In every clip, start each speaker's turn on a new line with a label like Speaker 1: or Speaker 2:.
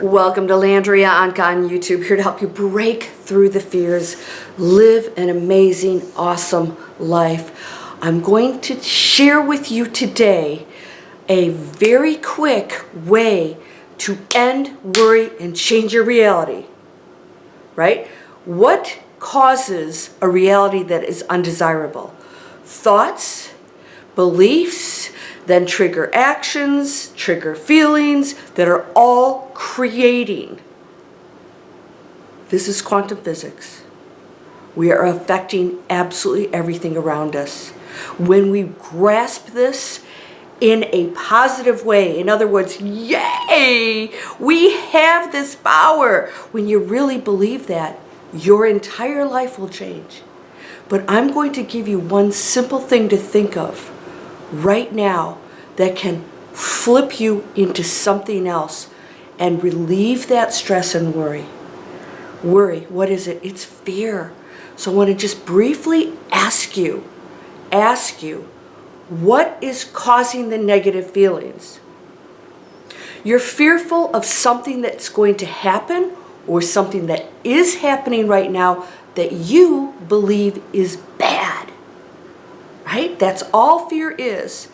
Speaker 1: Welcome to Landria Onkka on YouTube, here to help you break through the fears, live an amazing, awesome life. I'm going to share with you today a very quick way to end worry and change your reality, right? What causes a reality that is undesirable? Thoughts, beliefs, then trigger actions, trigger feelings that are all creating. This is quantum physics. We are affecting absolutely everything around us. When we grasp this in a positive way, in other words, yay, we have this power. When you really believe that, your entire life will change. But I'm going to give you one simple thing to think of right now that can flip you into something else and relieve that stress and worry. Worry, what is it? It's fear. So I want to just briefly ask you, what is causing the negative feelings? You're fearful of something that's going to happen or something that is happening right now that you believe is bad, right? That's all fear is.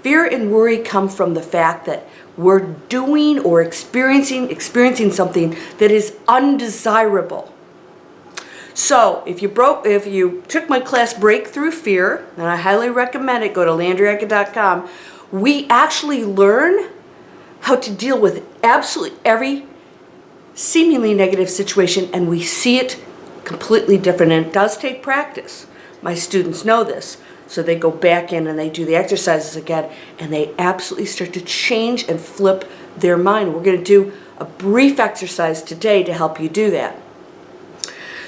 Speaker 1: Fear and worry come from the fact that we're doing or experiencing something that is undesirable. So if you took my class Breakthrough Fear, and I highly recommend it, go to landriaonkka.com, we actually learn how to deal with absolutely every seemingly negative situation, and we see it completely different. And it does take practice. My students know this. So they go back in and they do the exercises again, and they absolutely start to change and flip their mind. We're going to do a brief exercise today to help you do that.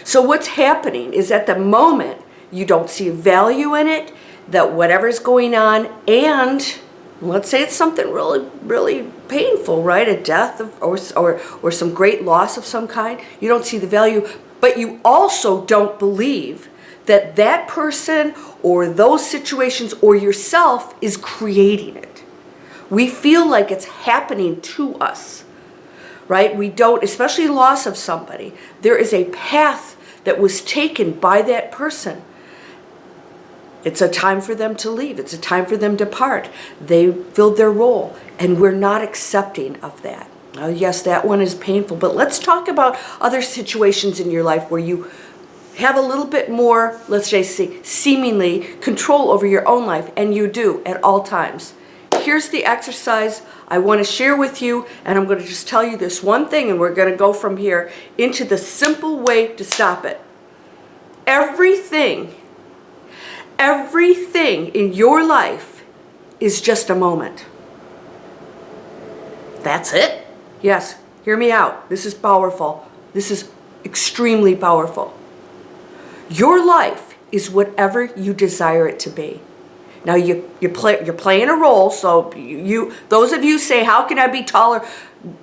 Speaker 1: So what's happening is at the moment, you don't see value in it, that whatever's going on, and let's say it's something really, really painful, right? A death or some great loss of some kind. You don't see the value, but you also don't believe that that person or those situations or yourself is creating it. We feel like it's happening to us, right? We don't, especially loss of somebody. There is a path that was taken by that person. It's a time for them to leave. It's a time for them to depart. They filled their role, and we're not accepting of that. Now, yes, that one is painful, but let's talk about other situations in your life where you have a little bit more, let's say, seemingly control over your own life, and you do at all times. Here's the exercise I want to share with you, and I'm going to just tell you this one thing, and we're going to go from here into the simple way to stop it. Everything in your life is just a moment. That's it? Yes, hear me out. This is powerful. This is extremely powerful. Your life is whatever you desire it to be. Now you're playing a role, so those of you say, how can I be taller?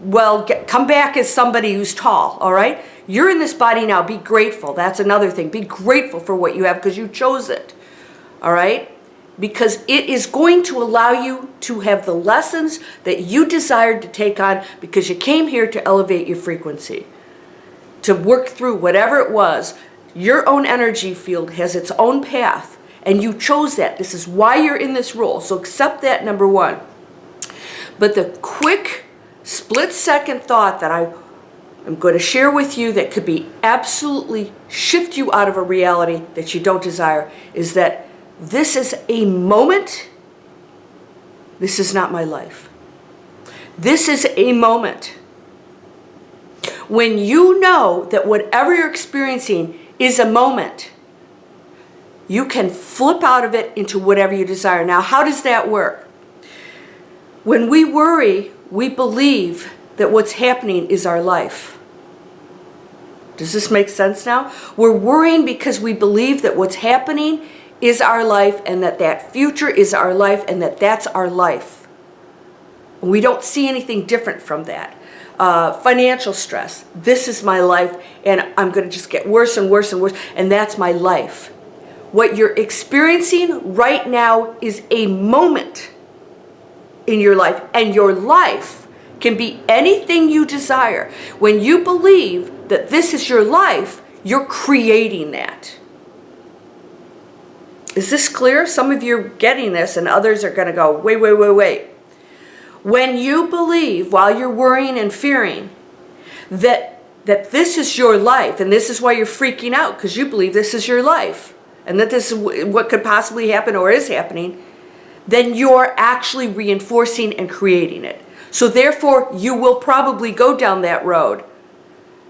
Speaker 1: Well, come back as somebody who's tall, all right? You're in this body now. Be grateful. That's another thing. Be grateful for what you have because you chose it, all right? Because it is going to allow you to have the lessons that you desired to take on because you came here to elevate your frequency, to work through whatever it was. Your own energy field has its own path, and you chose that. This is why you're in this role. So accept that, number one. But the quick, split-second thought that I'm going to share with you that could be absolutely shift you out of a reality that you don't desire is that this is a moment. This is not my life. This is a moment. When you know that whatever you're experiencing is a moment, you can flip out of it into whatever you desire. Now, how does that work? When we worry, we believe that what's happening is our life. Does this make sense now? We're worrying because we believe that what's happening is our life and that future is our life and that's our life. We don't see anything different from that. Financial stress. This is my life, and I'm going to just get worse and worse and worse, and that's my life. What you're experiencing right now is a moment in your life, and your life can be anything you desire. When you believe that this is your life, you're creating that. Is this clear? Some of you are getting this and others are going to go, wait, wait, wait, wait. When you believe, while you're worrying and fearing, that this is your life, and this is why you're freaking out, because you believe this is your life, and that this is what could possibly happen or is happening, then you're actually reinforcing and creating it. So therefore, you will probably go down that road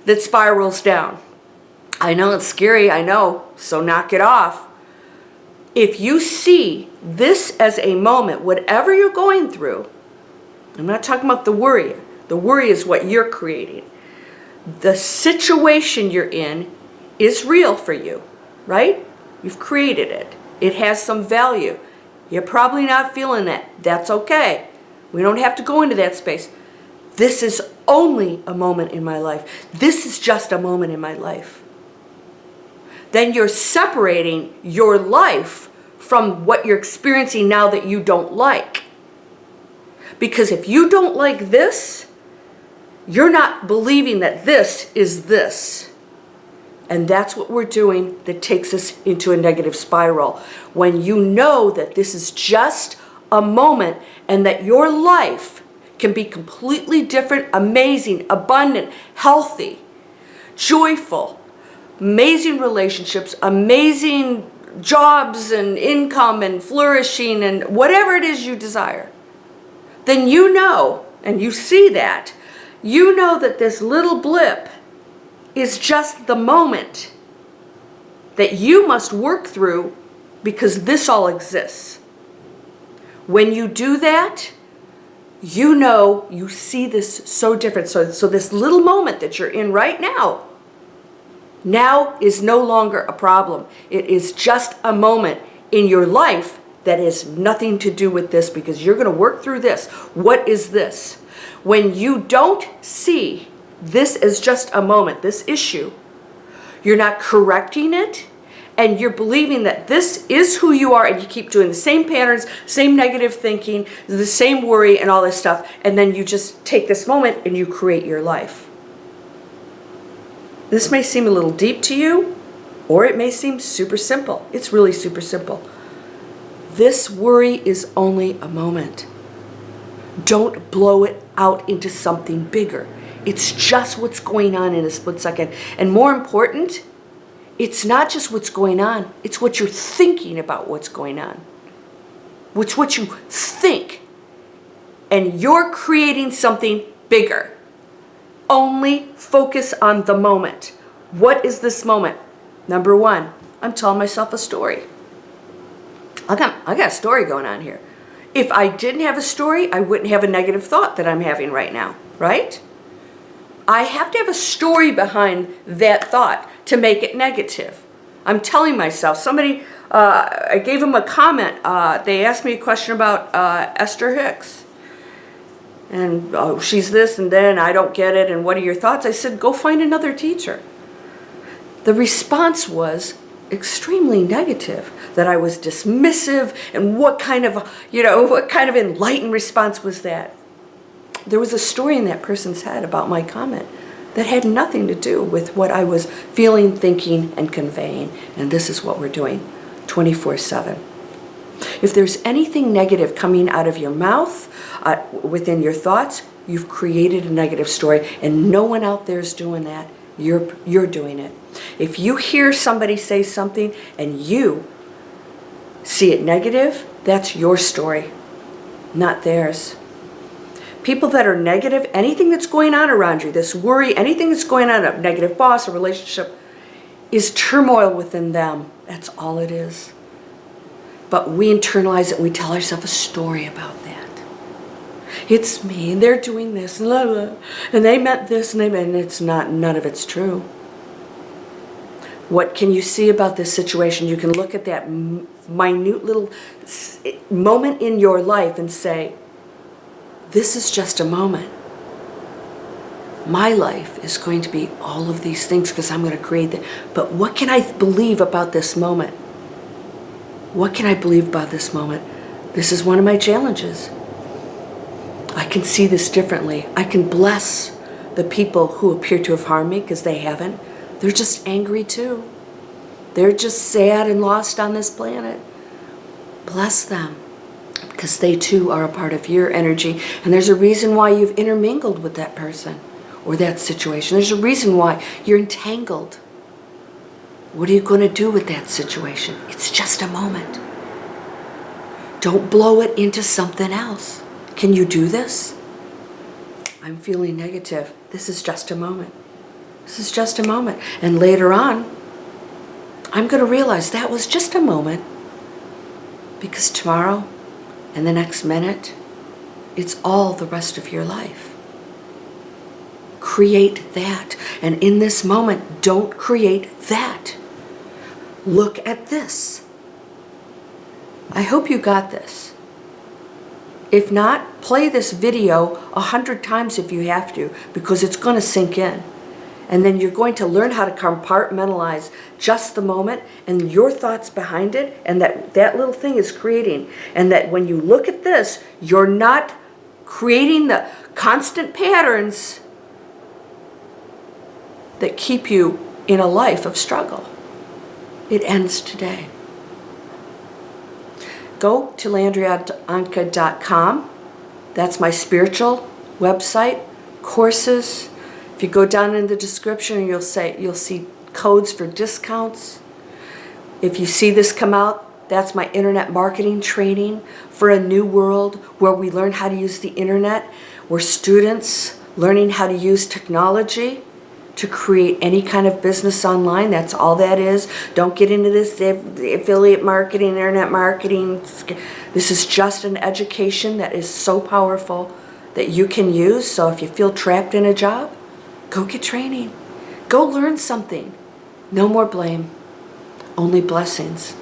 Speaker 1: that spirals down. I know it's scary, I know, so knock it off. If you see this as a moment, whatever you're going through, I'm not talking about the worry. The worry is what you're creating. The situation you're in is real for you, right? You've created it. It has some value. You're probably not feeling it. That's okay. We don't have to go into that space. This is only a moment in my life. This is just a moment in my life. Then you're separating your life from what you're experiencing now that you don't like. Because if you don't like this, you're not believing that this is this. And that's what we're doing that takes us into a negative spiral. When you know that this is just a moment and that your life can be completely different, amazing, abundant, healthy, joyful, amazing relationships, amazing jobs and income and flourishing and whatever it is you desire, then you know, and you see that, you know that this little blip is just the moment that you must work through because this all exists. When you do that, you know, you see this so different. So this little moment that you're in right now is no longer a problem. It is just a moment in your life that has nothing to do with this because you're going to work through this. What is this? When you don't see this as just a moment, this issue, you're not correcting it, and you're believing that this is who you are, and you keep doing the same patterns, same negative thinking, the same worry and all this stuff, and then you just take this moment and you create your life. This may seem a little deep to you, or it may seem super simple. It's really super simple. This worry is only a moment. Don't blow it out into something bigger. It's just what's going on in a split second. And more important, it's not just what's going on, it's what you're thinking about what's going on. It's what you think. And you're creating something bigger. Only focus on the moment. What is this moment? Number one, I'm telling myself a story. I got a story going on here. If I didn't have a story, I wouldn't have a negative thought that I'm having right now, right? I have to have a story behind that thought to make it negative. I'm telling myself, somebody, I gave them a comment. They asked me a question about Esther Hicks. And oh, she's this and then I don't get it. And what are your thoughts? I said, go find another teacher. The response was extremely negative, that I was dismissive, and what kind of enlightened response was that? There was a story in that person's head about my comment that had nothing to do with what I was feeling, thinking, and conveying. And this is what we're doing 24/7. If there's anything negative coming out of your mouth, within your thoughts, you've created a negative story, and no one out there is doing that. You're doing it. If you hear somebody say something and you see it negative, that's your story, not theirs. People that are negative, anything that's going on around you, this worry, anything that's going on, a negative boss, a relationship, is turmoil within them. That's all it is. But we internalize it and we tell ourselves a story about that. It's me, and they're doing this, and blah, blah, and they meant this, and it's not, none of it's true. What can you see about this situation? You can look at that minute little moment in your life and say, this is just a moment. My life is going to be all of these things because I'm going to create that. But what can I believe about this moment? What can I believe about this moment? This is one of my challenges. I can see this differently. I can bless the people who appear to have harmed me, because they haven't. They're just angry too. They're just sad and lost on this planet. Bless them, because they too are a part of your energy. And there's a reason why you've intermingled with that person or that situation. There's a reason why you're entangled. What are you going to do with that situation? It's just a moment. Don't blow it into something else. Can you do this? I'm feeling negative. This is just a moment. This is just a moment. And later on, I'm going to realize that was just a moment, because tomorrow and the next minute, it's all the rest of your life. Create that. And in this moment, don't create that. Look at this. I hope you got this. If not, play this video 100 times if you have to, because it's going to sink in. And then you're going to learn how to compartmentalize just the moment and your thoughts behind it, and that little thing is creating. And that when you look at this, you're not creating the constant patterns that keep you in a life of struggle. It ends today. Go to LandriaOnkka.com. That's my spiritual website, courses. If you go down in the description, you'll see codes for discounts. If you see this come out, that's my internet marketing training for a new world where we learn how to use the internet. We're students learning how to use technology to create any kind of business online. That's all that is. Don't get into this affiliate marketing, internet marketing. This is just an education that is so powerful that you can use. So if you feel trapped in a job, go get training. Go learn something. No more blame. Only blessings.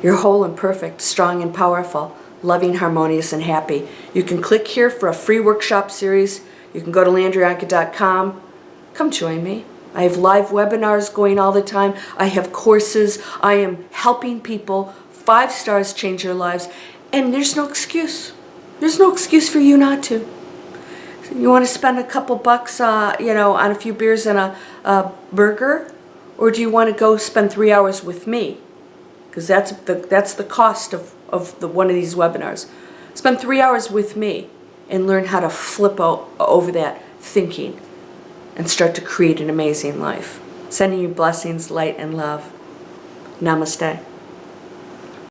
Speaker 1: You're whole and perfect, strong and powerful, loving, harmonious, and happy. You can click here for a free workshop series. You can go to LandriaOnkka.com. Come join me. I have live webinars going all the time. I have courses. I am helping people. 5 stars change their lives. And there's no excuse. There's no excuse for you not to. You want to spend a couple bucks, on a few beers and a burger? Or do you want to go spend 3 hours with me? Because that's the cost of one of these webinars. Spend 3 hours with me and learn how to flip over that thinking and start to create an amazing life. Sending you blessings, light, and love. Namaste.